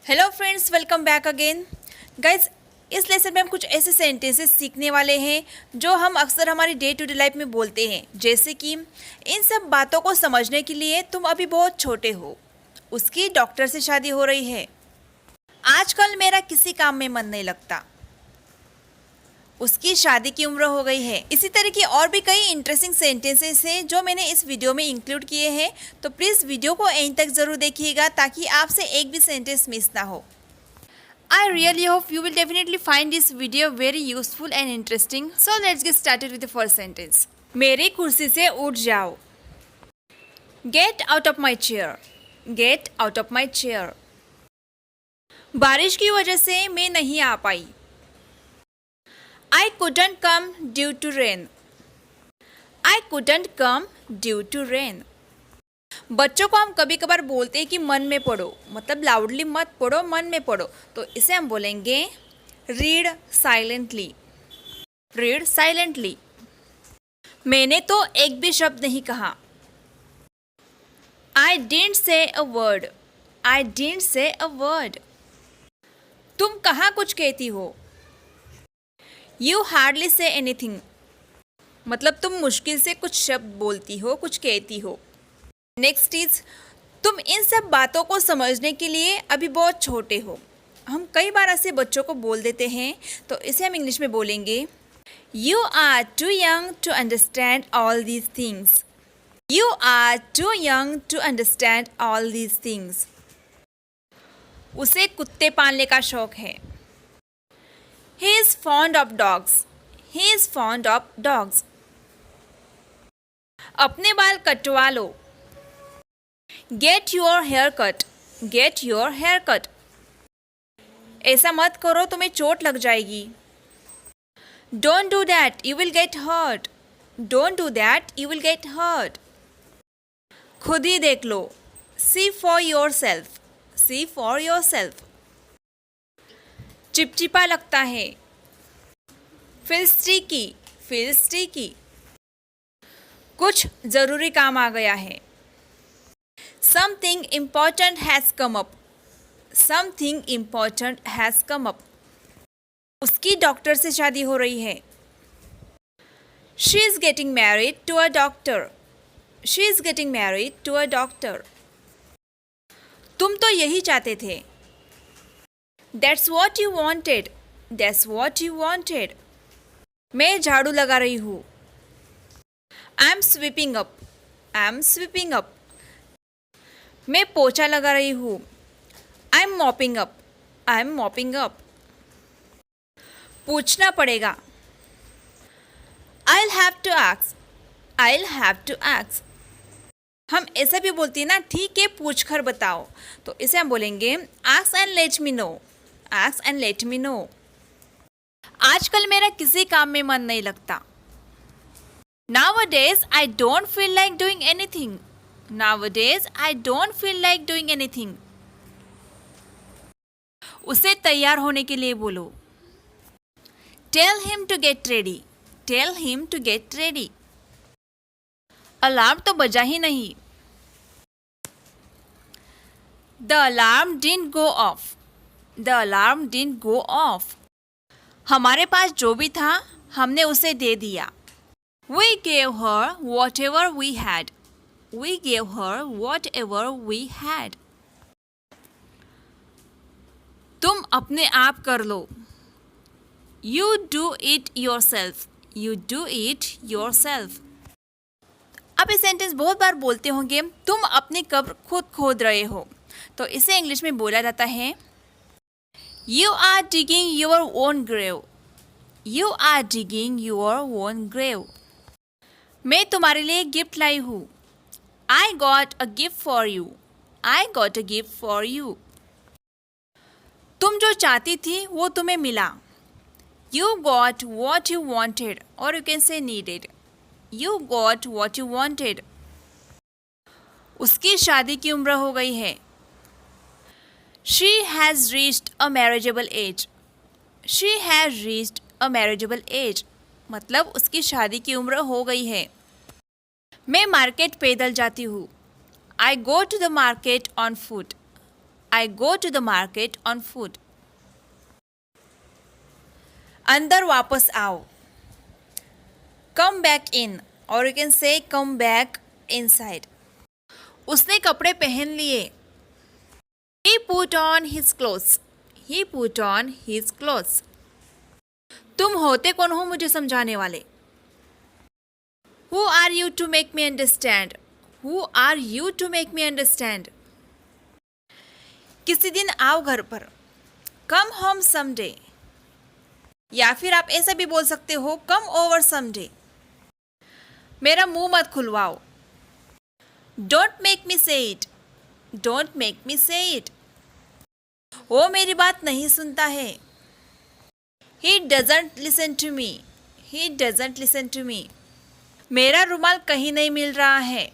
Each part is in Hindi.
Hello friends, welcome back again. Guys, इस लेसन में हम कुछ ऐसे सेंटेंसेस सीखने वाले हैं जो हम अक्सर हमारी डे टू डे लाइफ में बोलते हैं। जैसे कि इन सब बातों को समझने के लिए तुम अभी बहुत छोटे हो, उसकी डॉक्टर से शादी हो रही है, आजकल मेरा किसी काम में मन नहीं लगता, उसकी शादी की उम्र हो गई है। इसी तरह की और भी कई इंटरेस्टिंग सेंटेंसेस हैं जो मैंने इस वीडियो में इंक्लूड किए हैं। तो प्लीज़ वीडियो को एंड तक ज़रूर देखिएगा ताकि आपसे एक भी सेंटेंस मिस ना हो। I really hope you will definitely find this video very useful and interesting. So let's get started with the first sentence. मेरी कुर्सी से उठ जाओ. Get out of my chair. Get out of my chair. बारिश की वजह से मैं नहीं आ पाई. I couldn't come due to rain. I couldn't come due to rain. बच्चों को हम कभी कभार बोलते हैं कि मन में पढ़ो, मतलब लाउडली मत पढ़ो, मन में पढ़ो। तो इसे हम बोलेंगे रीड साइलेंटली। Read silently. मैंने तो एक भी शब्द नहीं कहा। I didn't say a word. I didn't say a word. तुम कहाँ कुछ कहती हो? You hardly say anything. मतलब तुम मुश्किल से कुछ शब्द बोलती हो, कुछ कहती हो। नेक्स्ट इज, तुम इन सब बातों को समझने के लिए अभी बहुत छोटे हो। हम कई बार ऐसे बच्चों को बोल देते हैं, तो इसे हम इंग्लिश में बोलेंगे you are too young to understand all these things. You are too young to understand all these things. उसे कुत्ते पालने का शौक है। He is fond of dogs. He is fond of dogs. अपने बाल कटवा लो। Get your hair cut. Get your hair cut. ऐसा मत करो, तुम्हें चोट लग जाएगी। Don't do that. You will get hurt. Don't do that. You will get hurt. खुद ही देख लो। See for yourself. See for yourself. चिपचिपा लगता है। Feel sticky. Feel sticky. कुछ ज़रूरी काम आ गया है। Something important has come up. Something important has come up. उसकी डॉक्टर से शादी हो रही है। She is getting married to a doctor. She is getting married to a doctor. तुम तो यही चाहते थे। That's what you wanted. That's what you wanted. मैं झाड़ू लगा रही हूँ। I'm sweeping up. I'm sweeping up. मैं पोछा लगा रही हूँ। I'm mopping up. I'm mopping up. पूछना पड़ेगा। I'll have to ask. I'll have to ask. हम ऐसा भी बोलते हैं ना, ठीक है पूछ कर बताओ। तो इसे हम बोलेंगे ask and let me know. Ask and let me know. आजकल मेरा किसी काम में मन नहीं लगता। Nowadays I don't feel like doing anything. Nowadays I don't feel like doing anything. उसे तैयार होने के लिए बोलो। Tell him to get ready. Tell him to get ready. Alarm तो बजा ही नहीं। The alarm didn't go off. The alarm didn't go off. हमारे पास जो भी था हमने उसे दे दिया। We gave her whatever we had. We gave her whatever we had. तुम अपने आप कर लो। You do it yourself. You do it yourself. आप ये सेंटेंस बहुत बार बोलते होंगे, तुम अपनी कब्र खुद खोद रहे हो। तो इसे इंग्लिश में बोला जाता है You are digging your own grave. You are digging your own grave. मैं तुम्हारे लिए गिफ्ट लाई हूँ। I got a gift for you. I got a gift for you. तुम जो चाहती थी वो तुम्हें मिला। You got what you wanted, or you can say needed. You got what you wanted. उसकी शादी की उम्र हो गई है। She has reached a marriageable age. She has reached a marriageable age. मतलब उसकी शादी की उम्र हो गई है। मैं मार्केट पैदल जाती हूँ। I go to the market on foot. I go to the market on foot. अंदर वापस आओ. Come back in, or you can say come back inside. उसने कपड़े पहन लिए. He put on his clothes. He put on his clothes. तुम होते कौन हो मुझे समझाने वाले? Who are you to make me understand? Who are you to make me understand? किसी दिन आओ घर पर. Come home someday. या फिर आप ऐसा भी बोल सकते हो come over someday. मेरा मुंह मत खुलवाओ. Don't make me say it. Don't make me say it. वो मेरी बात नहीं सुनता है. He doesn't listen to me. He doesn't listen to me. मेरा रुमाल कहीं नहीं मिल रहा है.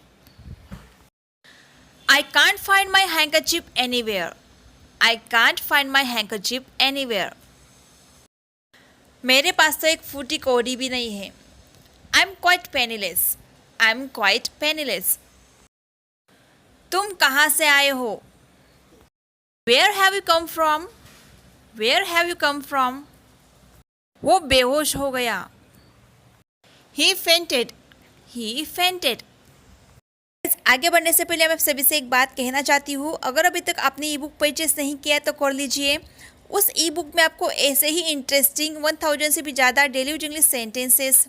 I can't find my handkerchief anywhere. I can't find my handkerchief anywhere. मेरे पास तो एक फूटी कौड़ी भी नहीं है. I'm quite penniless. I'm quite penniless. तुम कहाँ से आए हो? Where have you come from? Where have you come from? वो बेहोश हो गया. He fainted. He fainted. आगे बढ़ने से पहले मैं आप सभी से एक बात कहना चाहती हूँ. अगर अभी तक आपने ई बुक परचेस नहीं किया तो कर लीजिए. उस ई बुक में आपको ऐसे ही इंटरेस्टिंग 1000 से भी ज़्यादा डेली यूज इंग्लिश सेंटेंसेस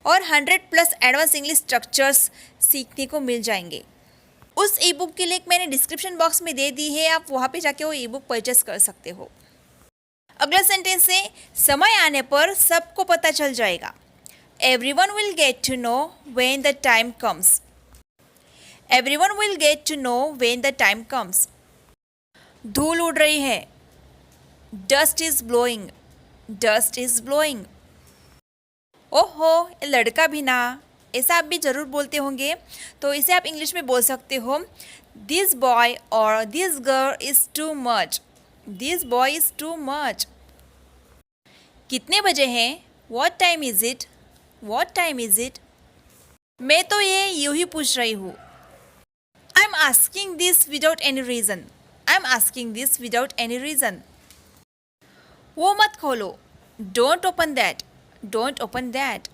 और 100+ एडवांस इंग्लिश स्ट्रक्चर्स सीखने को मिल जाएंगे. उस ई बुक की लिंक मैंने डिस्क्रिप्शन बॉक्स में दे दी है. आप वहाँ पे जाके वो ई बुक परचेस कर सकते हो. अगला सेंटेंस है समय आने पर सबको पता चल जाएगा. Everyone will get to know when the time comes. Everyone will get to know when the time comes. धूल उड़ रही है. Dust is blowing. Dust is blowing. ओहो ये लड़का भी ना. ऐसा आप भी ज़रूर बोलते होंगे. तो इसे आप इंग्लिश में बोल सकते हो This boy or this girl is too much. This boy is too much. कितने बजे हैं? What time is it? What time is it? मैं तो ये यूं ही पूछ रही हूँ. I'm asking this without any reason. I'm asking this without any reason. वो मत खोलो. Don't open that. Don't open that.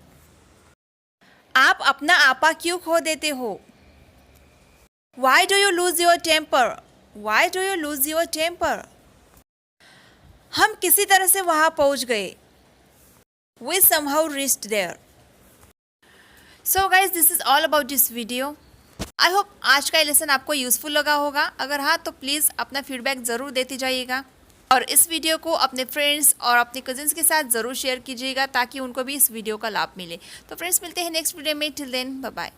आप अपना आपा क्यों खो देते हो? Why do you lose your temper? Why do you lose your temper? हम किसी तरह से वहाँ पहुँच गए. We somehow reached there. So guys, this is all about this video. I hope आज का लेसन आपको यूज़फुल लगा होगा. अगर हाँ तो प्लीज़ अपना फीडबैक ज़रूर देते जाइएगा और इस वीडियो को अपने फ्रेंड्स और अपने कजिन्स के साथ ज़रूर शेयर कीजिएगा ताकि उनको भी इस वीडियो का लाभ मिले. तो फ्रेंड्स मिलते हैं नेक्स्ट वीडियो में. Till then bye bye.